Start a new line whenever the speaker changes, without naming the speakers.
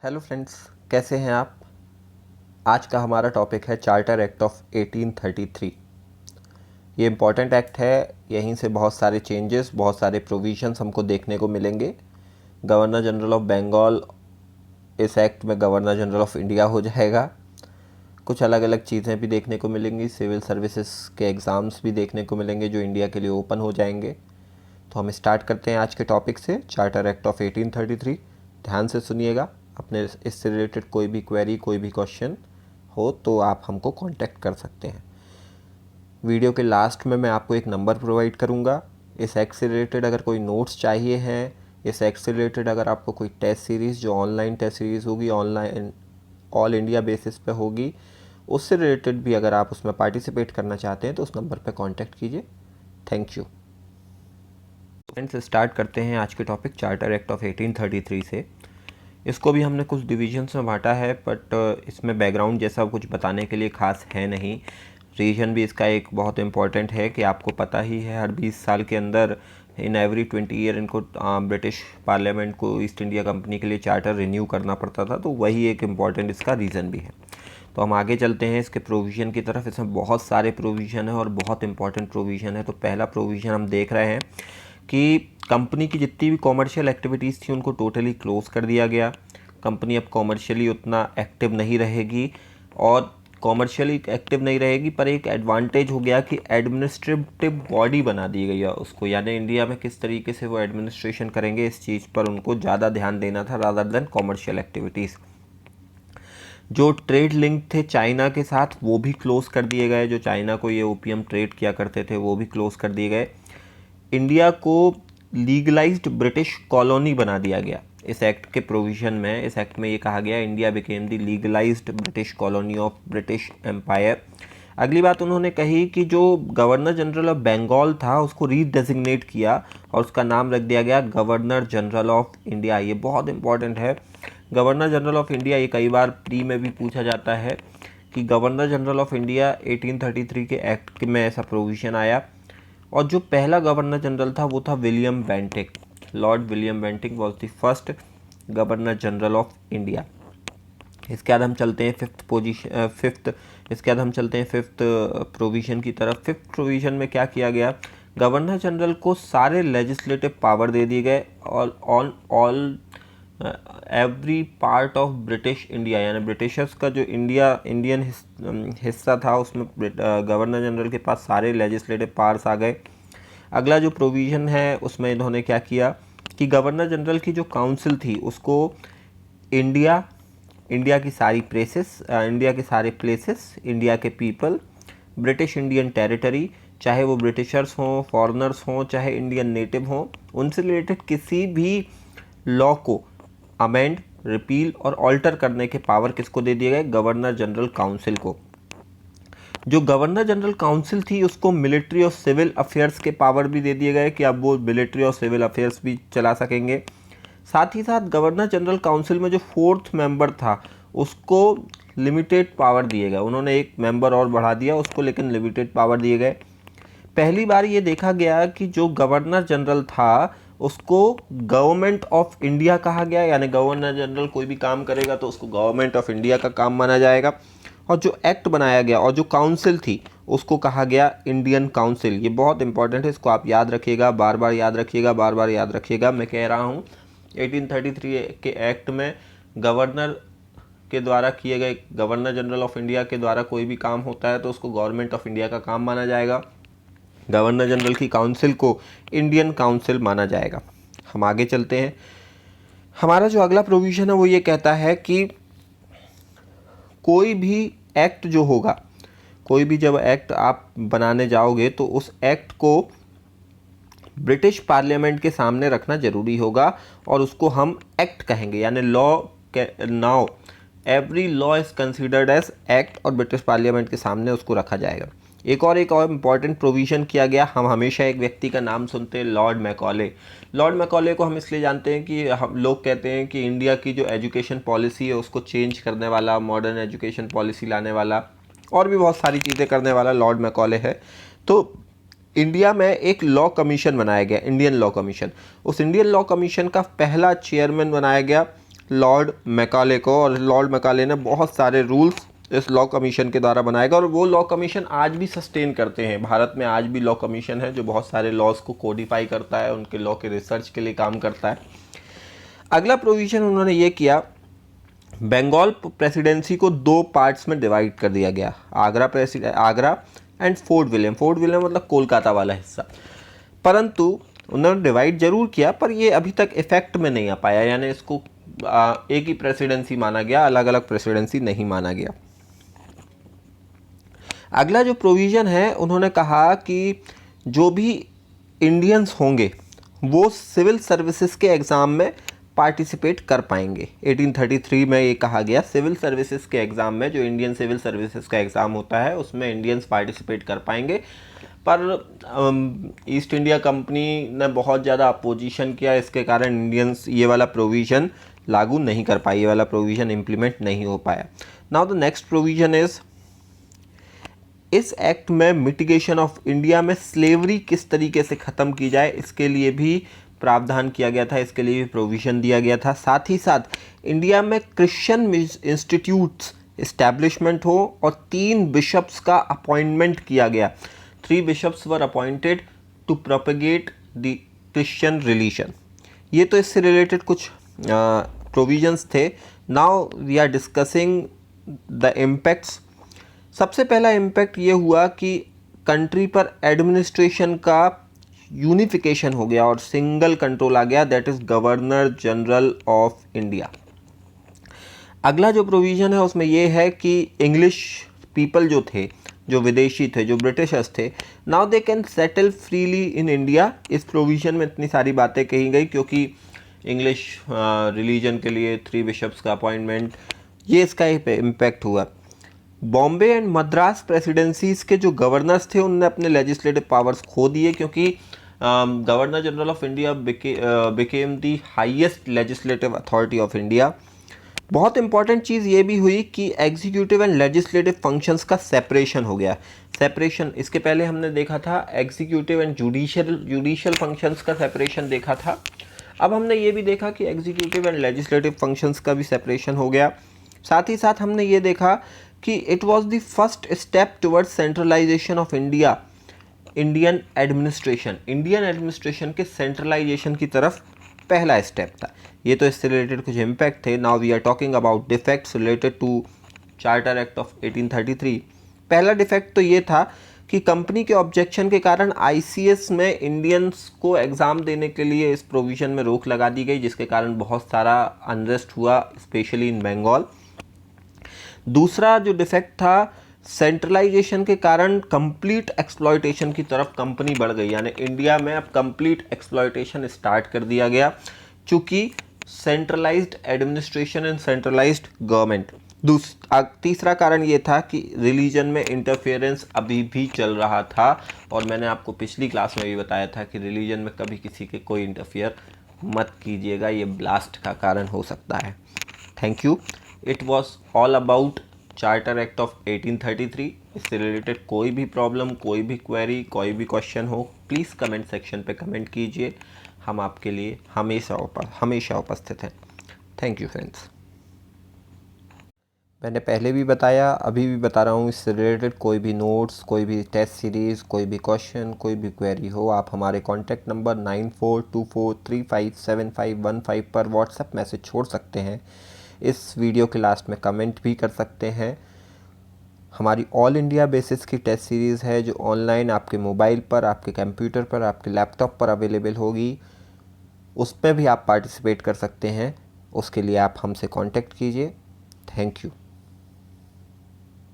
Hello friends, कैसे हैं आप। आज का हमारा टॉपिक है चार्टर एक्ट ऑफ 1833। ये इम्पॉर्टेंट एक्ट है। यहीं से बहुत सारे चेंजेस, बहुत सारे प्रोविजंस हमको देखने को मिलेंगे। गवर्नर जनरल ऑफ बंगाल इस एक्ट में गवर्नर जनरल ऑफ इंडिया हो जाएगा। कुछ अलग अलग चीज़ें भी देखने को मिलेंगी। सिविल सर्विसेज के एग्ज़ाम्स भी देखने को मिलेंगे जो इंडिया के लिए ओपन हो जाएंगे। तो हम स्टार्ट करते हैं आज के टॉपिक से, चार्टर एक्ट ऑफ 1833। ध्यान से सुनिएगा। अपने इससे रिलेटेड कोई भी क्वेरी, कोई भी क्वेश्चन हो तो आप हमको कांटेक्ट कर सकते हैं। वीडियो के लास्ट में मैं आपको एक नंबर प्रोवाइड करूंगा। इस एक्ट से रिलेटेड अगर कोई नोट्स चाहिए हैं, इस एक्ट से रिलेटेड अगर आपको कोई टेस्ट सीरीज़, जो ऑनलाइन टेस्ट सीरीज़ होगी, ऑनलाइन ऑल इंडिया बेसिस पे होगी, उससे रिलेटेड भी अगर आप उसमें पार्टिसिपेट करना चाहते हैं तो उस नंबर पर कॉन्टैक्ट कीजिए। Thank you. फ्रेंड्स, स्टार्ट करते हैं आज के टॉपिक चार्टर एक्ट ऑफ 1833 से। इसको भी हमने कुछ डिविजन्स में बांटा है, बट इसमें बैकग्राउंड जैसा कुछ बताने के लिए ख़ास है नहीं। रीजन भी इसका एक बहुत इम्पॉर्टेंट है कि आपको पता ही है, हर 20 साल के अंदर इन एवरी 20 ईयर इनको ब्रिटिश पार्लियामेंट को ईस्ट इंडिया कंपनी के लिए चार्टर रिन्यू करना पड़ता था। तो वही एक इम्पॉर्टेंट इसका रीज़न भी है। तो हम आगे चलते हैं इसके प्रोविज़न की तरफ। इसमें बहुत सारे प्रोविज़न है और बहुत इंपॉर्टेंट प्रोविज़न है। तो पहला प्रोविज़न हम देख रहे हैं कि कंपनी की जितनी भी कॉमर्शियल एक्टिविटीज़ थी उनको टोटली क्लोज़ कर दिया गया। कंपनी अब कॉमर्शियली उतना एक्टिव नहीं रहेगी, और कॉमर्शियली एक्टिव नहीं रहेगी, पर एक एडवांटेज हो गया कि एडमिनिस्ट्रेटिव बॉडी बना दी गई है उसको। यानी इंडिया में किस तरीके से वो एडमिनिस्ट्रेशन करेंगे, इस चीज़ पर उनको ज़्यादा ध्यान देना था रादर देन कॉमर्शियल एक्टिविटीज़। जो ट्रेड लिंक थे चाइना के साथ वो भी क्लोज़ कर दिए गए। जो चाइना को ये ओपीएम ट्रेड किया करते थे वो भी क्लोज़ कर दिए गए। इंडिया को लीगलाइज्ड ब्रिटिश कॉलोनी बना दिया गया इस एक्ट के प्रोविज़न में। इस एक्ट में ये कहा गया, India became the legalized British colony of British Empire. अगली बात उन्होंने कही कि जो गवर्नर जनरल ऑफ बंगाल था उसको रीडेजिग्नेट किया और उसका नाम रख दिया गया गवर्नर जनरल ऑफ इंडिया। ये बहुत इंपॉर्टेंट है, गवर्नर जनरल ऑफ इंडिया। ये कई बार प्री में भी पूछा जाता है कि गवर्नर जनरल ऑफ इंडिया 1833 के एक्ट में ऐसा प्रोविज़न आया। और जो पहला गवर्नर जनरल था वो था William Bentinck. Lord William Bentinck was the first governor general of India. इसके बाद हम चलते हैं फिफ्थ प्रोविज़न की तरफ। फिफ्थ प्रोविज़न में क्या किया गया, गवर्नर जनरल को सारे लेजिस्लेटिव पावर दे दिए गए और on all every part of British India. यानी ब्रिटिशर्स का जो इंडियन हिस्सा था उसमें गवर्नर जनरल के पास सारे लेजिस्लेटिव पावर्स आ गए। अगला जो प्रोविज़न है उसमें इन्होंने क्या किया कि गवर्नर जनरल की जो काउंसिल थी उसको इंडिया की सारी प्लेसेस, इंडिया के सारे प्लेसेस, इंडिया के पीपल, ब्रिटिश इंडियन टेरिटरी, चाहे वो ब्रिटिशर्स हों, फॉरेनर्स हों, चाहे इंडियन नेटिव हों, उनसे रिलेटेड किसी भी लॉ को अमेंड, रिपील और ऑल्टर करने के पावर किसको दे दिए गए, गवर्नर जनरल काउंसिल को। जो गवर्नर जनरल काउंसिल थी उसको मिलिट्री और सिविल अफेयर्स के पावर भी दे दिए गए कि अब वो मिलिट्री और सिविल अफेयर्स भी चला सकेंगे। साथ ही साथ गवर्नर जनरल काउंसिल में जो फोर्थ मेंबर था उसको लिमिटेड पावर दिए गए। उन्होंने एक मेंबर और बढ़ा दिया उसको, लेकिन लिमिटेड पावर दिए गए। पहली बार ये देखा गया कि जो गवर्नर जनरल था उसको गवर्नमेंट ऑफ इंडिया कहा गया। यानी गवर्नर जनरल कोई भी काम करेगा तो उसको गवर्नमेंट ऑफ इंडिया का काम माना जाएगा। और जो एक्ट बनाया गया और जो काउंसिल थी उसको कहा गया इंडियन काउंसिल। ये बहुत इंपॉर्टेंट है, इसको आप याद रखिएगा, बार बार याद रखिएगा, बार बार याद रखिएगा। मैं कह रहा हूँ 1833 के एक्ट में गवर्नर के द्वारा किए गए, गवर्नर जनरल ऑफ इंडिया के द्वारा कोई भी काम होता है तो उसको गवर्नमेंट ऑफ इंडिया का काम माना जाएगा। गवर्नर जनरल की काउंसिल को इंडियन काउंसिल माना जाएगा। हम आगे चलते हैं। हमारा जो अगला प्रोविज़न है वो ये कहता है कि कोई भी एक्ट जो होगा, कोई भी जब एक्ट आप बनाने जाओगे तो उस एक्ट को ब्रिटिश पार्लियामेंट के सामने रखना जरूरी होगा और उसको हम एक्ट कहेंगे। यानी law now every law is considered as act और ब्रिटिश पार्लियामेंट के सामने उसको रखा जाएगा। एक और इम्पॉर्टेंट प्रोविज़न किया गया। हम हमेशा एक व्यक्ति का नाम सुनते हैं, लॉर्ड मैकॉले। लॉर्ड मैकॉले को हम इसलिए जानते हैं कि हम लोग कहते हैं कि इंडिया की जो एजुकेशन पॉलिसी है उसको चेंज करने वाला, मॉडर्न एजुकेशन पॉलिसी लाने वाला और भी बहुत सारी चीज़ें करने वाला लॉर्ड मैकॉले है। तो इंडिया में एक लॉ कमीशन बनाया गया, इंडियन लॉ कमीशन। उस इंडियन लॉ कमीशन का पहला चेयरमैन बनाया गया लॉर्ड मैकाले को, और लॉर्ड मैकाले ने बहुत सारे रूल्स इस लॉ कमीशन के द्वारा बनाएगा, और वो लॉ कमीशन आज भी सस्टेन करते हैं। भारत में आज भी लॉ कमीशन है जो बहुत सारे लॉज को कोडिफाई करता है, उनके लॉ के रिसर्च के लिए काम करता है। अगला प्रोविज़न उन्होंने ये किया, बंगाल प्रेसिडेंसी को 2 पार्ट्स में डिवाइड कर दिया गया, Agra and fort William. Fort William मतलब कोलकाता वाला हिस्सा। परंतु उन्होंने डिवाइड जरूर किया, पर ये अभी तक इफेक्ट में नहीं आ पाया, यानी इसको एक ही प्रेसिडेंसी माना गया, अलग अलग प्रेसिडेंसी नहीं माना गया। अगला जो प्रोविज़न है, उन्होंने कहा कि जो भी इंडियंस होंगे वो सिविल सर्विसेज के एग्ज़ाम में पार्टिसिपेट कर पाएंगे। 1833 में ये कहा गया, सिविल सर्विसेज के एग्ज़ाम में, जो इंडियन सिविल सर्विसेज का एग्ज़ाम होता है उसमें इंडियंस पार्टिसिपेट कर पाएंगे। पर ईस्ट इंडिया कंपनी ने बहुत ज़्यादा अपोजिशन किया, इसके कारण इंडियंस ये वाला प्रोविज़न लागू नहीं कर पाए, ये वाला प्रोविज़न इम्प्लीमेंट नहीं हो पाया। Now the next provision is, इस एक्ट में मिटिगेशन ऑफ इंडिया में स्लेवरी किस तरीके से ख़त्म की जाए, इसके लिए भी प्रावधान किया गया था, इसके लिए भी प्रोविज़न दिया गया था। साथ ही साथ इंडिया में क्रिश्चियन इंस्टीट्यूट्स इस्टेब्लिशमेंट हो और 3 बिशप्स का अपॉइंटमेंट किया गया। 3 bishops were appointed to propagate the Christian religion. ये तो इससे रिलेटेड कुछ प्रोविजंस थे। Now we are discussing the impacts. सबसे पहला इम्पैक्ट ये हुआ कि कंट्री पर एडमिनिस्ट्रेशन का यूनिफिकेशन हो गया और सिंगल कंट्रोल आ गया, that is governor general of India. अगला जो प्रोविज़न है उसमें ये है कि इंग्लिश पीपल जो थे, जो विदेशी थे, जो ब्रिटिशर्स थे, now they can settle freely in India. इस प्रोविज़न में इतनी सारी बातें कही गई क्योंकि इंग्लिश रिलीजन के लिए 3 बिशप्स का अपॉइंटमेंट, ये इसका इम्पैक्ट हुआ। बॉम्बे एंड मद्रास प्रेसिडेंसीज़ के जो गवर्नर्स थे उनने अपने लेजिस्लेटिव पावर्स खो दिए, क्योंकि governor general of India became the highest legislative authority of India. बहुत इंपॉर्टेंट चीज़ ये भी हुई कि एग्जीक्यूटिव एंड लेजिस्लेटिव फंक्शंस का सेपरेशन हो गया। सेपरेशन, इसके पहले हमने देखा था एग्जीक्यूटिव एंड जुडिशियल फंक्शंस का सेपरेशन देखा था। अब हमने ये भी देखा कि एग्जीक्यूटिव एंड लेजिस्लेटिव फंक्शंस का भी सेपरेशन हो गया। साथ ही साथ हमने ये देखा कि it was the first step towards centralization of India, Indian administration के सेंट्रलाइजेशन की तरफ पहला स्टेप था। ये तो इससे रिलेटेड कुछ इम्पैक्ट थे। Now we are talking about defects related to charter act of 1833। पहला डिफेक्ट तो ये था कि कंपनी के ऑब्जेक्शन के कारण आईसीएस में इंडियंस को एग्ज़ाम देने के लिए इस प्रोविज़न में रोक लगा दी गई, जिसके कारण बहुत सारा अनरेस्ट हुआ, स्पेशली इन बंगाल। दूसरा जो डिफेक्ट था, सेंट्रलाइजेशन के कारण कंप्लीट एक्सप्लॉयटेशन की तरफ कंपनी बढ़ गई, यानी इंडिया में अब कंप्लीट एक्सप्लॉयटेशन स्टार्ट कर दिया गया, चूँकि centralised administration and centralised government. तीसरा कारण ये था कि रिलीजन में इंटरफेरेंस अभी भी चल रहा था, और मैंने आपको पिछली क्लास में भी बताया था कि रिलीजन में कभी किसी के कोई इंटरफेयर मत कीजिएगा, ये ब्लास्ट का कारण हो सकता है। Thank you. It was all about charter act of 1833। इससे रिलेटेड कोई भी प्रॉब्लम, कोई भी क्वेरी, कोई भी क्वेश्चन हो, प्लीज़ कमेंट सेक्शन पे कमेंट कीजिए। हम आपके लिए हमेशा उपस्थित हैं। Thank you friends. मैंने पहले भी बताया, अभी भी बता रहा हूँ, इससे रिलेटेड कोई भी नोट्स, कोई भी टेस्ट सीरीज़, कोई भी क्वेश्चन, कोई भी क्वेरी हो, आप हमारे कॉन्टैक्ट नंबर 9424357515 पर व्हाट्सएप मैसेज छोड़ सकते हैं। इस वीडियो के लास्ट में कमेंट भी कर सकते हैं। हमारी ऑल इंडिया बेसिस की टेस्ट सीरीज़ है जो ऑनलाइन आपके मोबाइल पर, आपके कंप्यूटर पर, आपके लैपटॉप पर अवेलेबल होगी, उस पर भी आप पार्टिसिपेट कर सकते हैं। उसके लिए आप हमसे कांटेक्ट कीजिए। Thank you.